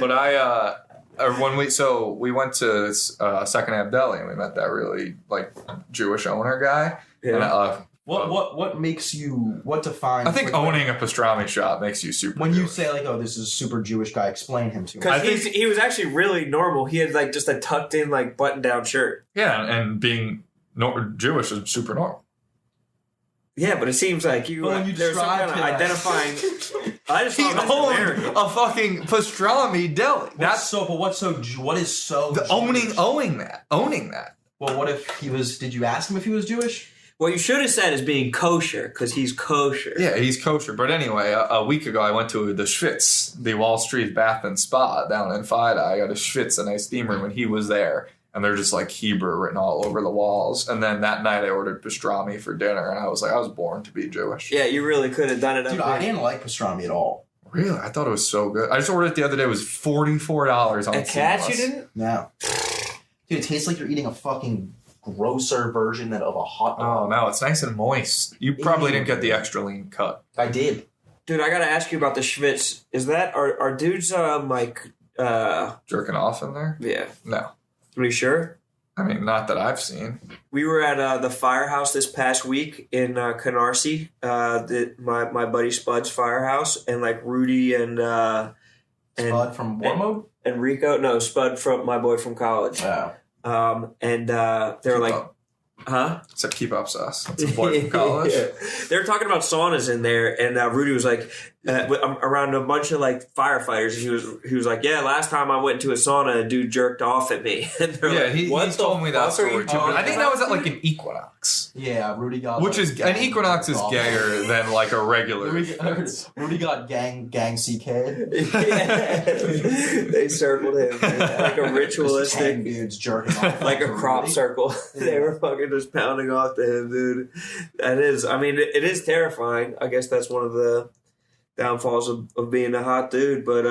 But we went to Secondhand Deli and we met that really like Jewish owner guy. Yeah. And, What makes you, what defines... I think owning a pastrami shop makes you super When Jewish. you say like, oh, this is a super Jewish guy, explain him to me. Because he was actually really normal. He had like just a tucked in like button down shirt. Yeah, and being Jewish is super normal. Yeah, but it seems like there's some kind of identifying. I just He thought owned American. a fucking pastrami deli. What is so owning that? Well, what if he was... Did you ask him if he was Jewish? What you should have said is being kosher, because he's kosher. Yeah, he's kosher. But anyway, a week ago I went to the Schwitz, the Wall Street Bath and Spa down in Fida. I got a Schwitz, a nice steam room, and he was there. And they're just like Hebrew written all over the walls. And then that night I ordered pastrami for dinner, and I was like, I was born to be Jewish. Yeah, you really could have done it. Dude, I didn't like pastrami at all. Really? I thought it was so good. I just ordered it the other day. It was $44 on At Cats, you Seamless. didn't? No. Dude, it tastes like you're eating a fucking grosser version of a hot dog. Oh, no, it's nice and moist. You probably didn't get the extra lean cut. I did. Dude, I gotta ask you about the Schwitz. Is that are dudes like Jerking off in there? yeah? No. Are you sure? I mean, not that I've seen. We were at the firehouse this past week in Canarsie, my buddy Spud's firehouse, and like Rudy and Spud from War Mode? and Rico. No, Spud from my boy from college. Yeah. And they were like, huh? Except keep up sus. It's a boy from college. Yeah. They were talking about saunas in there, and Rudy was like, around a bunch of like firefighters. He was like, yeah, last time I went to a sauna, a dude jerked off at me. And Yeah, like, he told me that story too. But I think that was at like an Equinox. Yeah, Rudy got... Which is... An Equinox is gayer than like a regular. Rudy got gang CK. They circled him like a ritualistic, 10 dudes jerking off. like a crop circle. They were fucking just pounding off to him, dude. That is, I mean, it is terrifying. I guess that's one of the downfalls of being a hot dude, but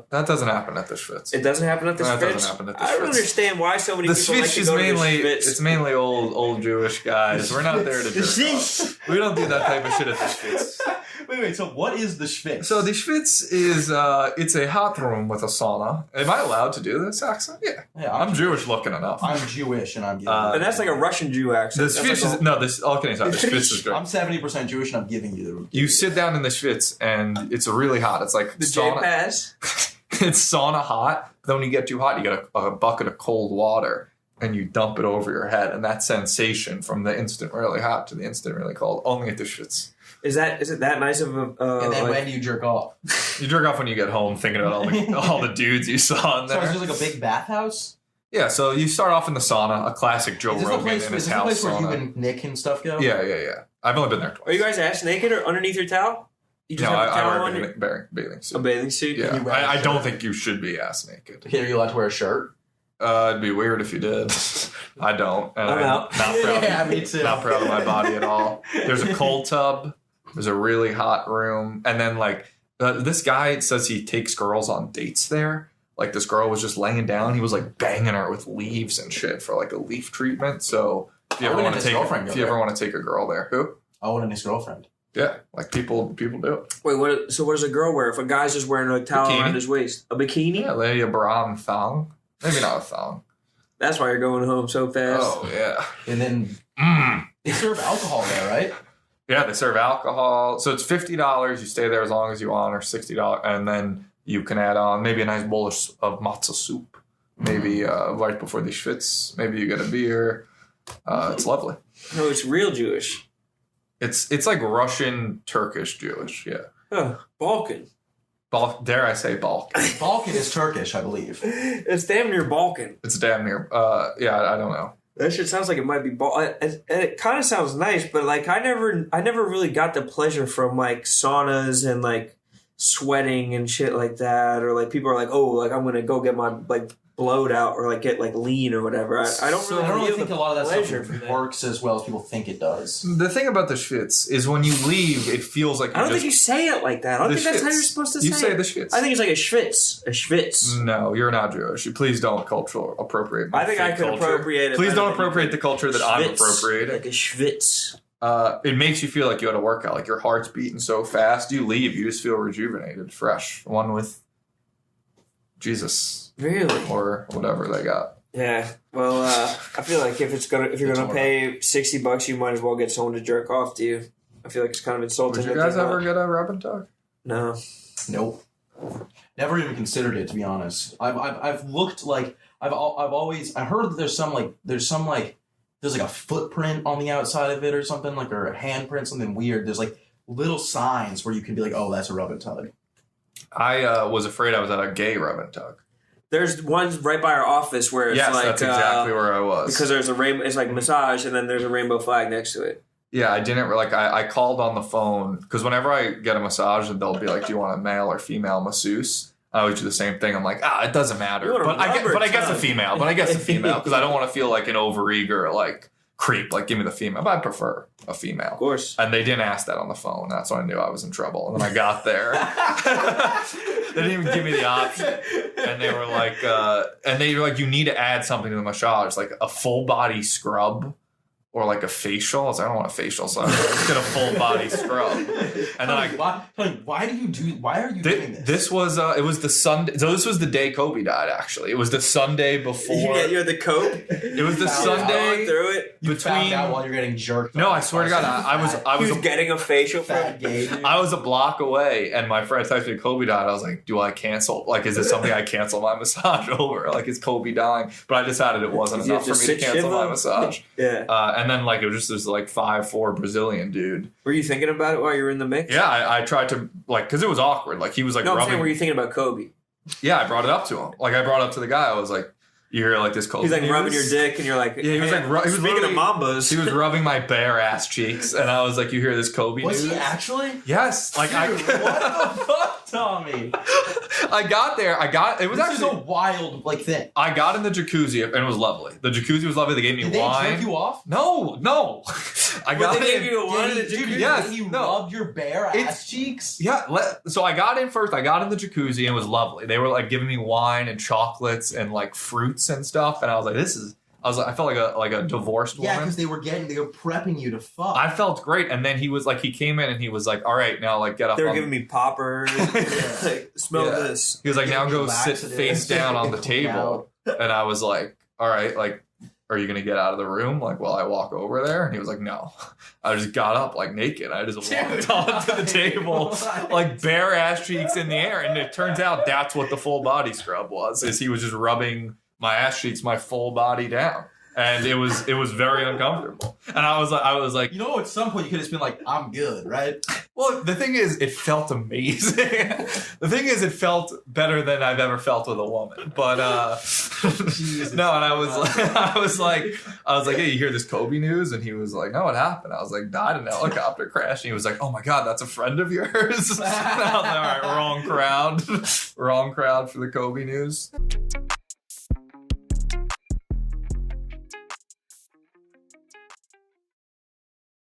that doesn't happen at the Schwitz. it doesn't happen at the That Schwitz. doesn't happen at the I don't Schwitz. understand why so many The people like Schwitz to is go mainly to the Schwitz. it's mainly old Jewish guys. We're not there to jerk off. We don't do that type of shit at the Schwitz. Wait, so what is the Schwitz? So the Schwitz is it's a hot room with a sauna. Am I allowed to do this accent? Yeah. I'm Jewish looking enough. I'm Jewish and I'm giving And that's like a Russian Jew accent. The That's Schwitz like is no. This all kidding aside. The Schwitz is great. I'm 70% Jewish and I'm giving you the... You sit down in the Schwitz and it's really hot. It's like the sauna. J-Pass. It's sauna hot. Then when you get too hot, you get a bucket of cold water and you dump it over your head. And that sensation from the instant really hot to the instant really cold, only at the Schwitz. Is it that nice of a? and then like, when do you jerk off? You jerk off when you get home, thinking about all the dudes you saw in So there. is this like a big bathhouse? Yeah, so you start off in the sauna, a classic Joe Is this the Rogan place, in is his this the house place where you sauna. and Nick and stuff go? Yeah. I've only been there twice. are you guys ass naked or underneath your towel? You just No, have a towel I on wear your a bathing a suit. bathing suit. Yeah, You wear a I don't shirt? think you should be ass naked. Are you allowed to wear a shirt? It'd be weird if you did. I don't. And I'm out. Not proud. Yeah, me too. Not proud of my body at all. There's a cold tub. There's a really hot room. And then, like, this guy says he takes girls on dates there. Like, this girl was just laying down. He was, like, banging her with leaves and shit for, like, a leaf treatment. So, if you ever want to take a girl there, who? Oh, and his girlfriend. Yeah, like, people do it. Wait, what does a girl wear if a guy's just wearing a towel Bikini. around his waist? A bikini? Yeah, lay a bra and thong. Maybe not a thong. That's why you're going home so fast. Oh, yeah. And then they serve alcohol there, right? Yeah, they serve alcohol. So it's $50. You stay there as long as you want, or $60. And then you can add on maybe a nice bowl of matzah soup. Maybe right before the Schwitz. Maybe you get a beer. It's lovely. No, it's real Jewish. It's like Russian, Turkish, Jewish. Yeah. Huh, Balkan. Dare I say Balkan? Balkan is Turkish, I believe. It's damn near Balkan. It's damn near. Yeah, I don't know. That shit sounds like it might be it kind of sounds nice, but like I never really got the pleasure from like saunas and like sweating and shit like that, or like people are like, oh, like I'm gonna go get my like blowed out or like get like lean or whatever. I don't really think a lot of that pleasure stuff from works as well as people think it does. The thing about the Schwitz is when you leave, it feels like I don't think you say it like that. I don't think that's how you're supposed to say it. You say the Schwitz. I think it's like a schwitz. A schwitz. No, you're not Jewish. Please don't cultural appropriate. I think I could appropriate it. Please better don't than you appropriate could. the culture that I'm appropriating. Like a schwitz. It makes you feel like you had a workout. Like your heart's beating so fast. You leave, you just feel rejuvenated, fresh. One with Jesus. Really? Or whatever they got. Yeah. Well, I feel like if you're gonna pay $60, you might as well get someone to jerk off to you. I feel like it's kind of insulting. Would you guys ever get a rub and tug? No. Nope. Never even considered it, to be honest. I've looked like I've always I heard that there's like a footprint on the outside of it or something, like, or a handprint, something weird. There's like little signs where you can be like, oh, that's a rub and tug. I was afraid I was at a gay rub and tug. There's ones right by our office where it's like that's exactly where I was. because there's a rainbow. It's like massage, and then there's a rainbow flag next to it. Yeah, I didn't like. I called on the phone because whenever I get a massage, they'll be like, "Do you want a male or female masseuse?" I always do the same thing. I'm like, it doesn't matter. But I guess a female. But I guess a female because I don't want to feel like an overeager like creep. Like, give me the female. But I prefer a female. Of course. And they didn't ask that on the phone. That's when I knew I was in trouble. And then I got there. They didn't even give me the option. And they were like, you need to add something to the massage, like a full body scrub. Or like a facial. I was like, I don't want a facial, so I just did a full body scrub. And then why are you doing this? This was it was the Sunday. So this was the day Kobe died. Actually, it was the Sunday before. You're the cope. It was the Sunday through it. You found out while you're getting jerked. No, I swear to God, I was getting a facial. I was a block away, and my friend texted me Kobe died. I was like, do I cancel? Like, is this something I cancel my massage over? Like, is Kobe dying? But I decided it wasn't enough for me to cancel my massage. Yeah. And then like it was just this like 5'4" Brazilian dude. Were you thinking about it while you were in the mix? Yeah, I tried to like because it was awkward. Like he was like rubbing. I'm saying, were you thinking about Kobe? Yeah, I brought it up to him. Like I brought it up to the guy. I was like, "You hear like this Kobe?" He's like news? rubbing your dick, and you're like, "Yeah." He was like, he was speaking of mambas. He was rubbing my bare ass cheeks, and I was like, "You hear this Kobe Was news?" he actually? Yes. Like Dude, what the fuck, Tommy? I got there. It was This is actually a wild thing. I got in the jacuzzi and it was lovely. The jacuzzi was lovely. They gave me Did wine. they jerk you off? No. I got they in. gave you wine in the jacuzzi? Yes. You No. rubbed your bare ass cheeks? Yeah. So I got in first. I got in the jacuzzi and it was lovely. They were like giving me wine and chocolates and like fruits and stuff. And I was like, I felt like a divorced woman. Yeah, because they were prepping you to fuck. I felt great. And then he came in and he was like, all right, now like get up. They were giving me poppers. Like, smell this. He was like, now go sit laxatives. face down on the table. And I was like, all right, like, are you going to get out of the room? Like, while I walk over there? And he was like, no. I just got up like naked. I just walked onto the table, like bare ass cheeks in the air. And it turns out that's what the full body scrub was, is he was just rubbing my ass cheeks, my full body down. And it was very uncomfortable. And I was like, you know, at some point you could have just been like, I'm good, right? well, the thing is, it felt amazing. The thing is, it felt better than I've ever felt with a woman. But no, and I was like, hey, you hear this Kobe news? And he was like, no, what happened? I was like, died in a helicopter crash. And he was like, oh my God, that's a friend of yours. And I was like, all right, wrong crowd for the Kobe news.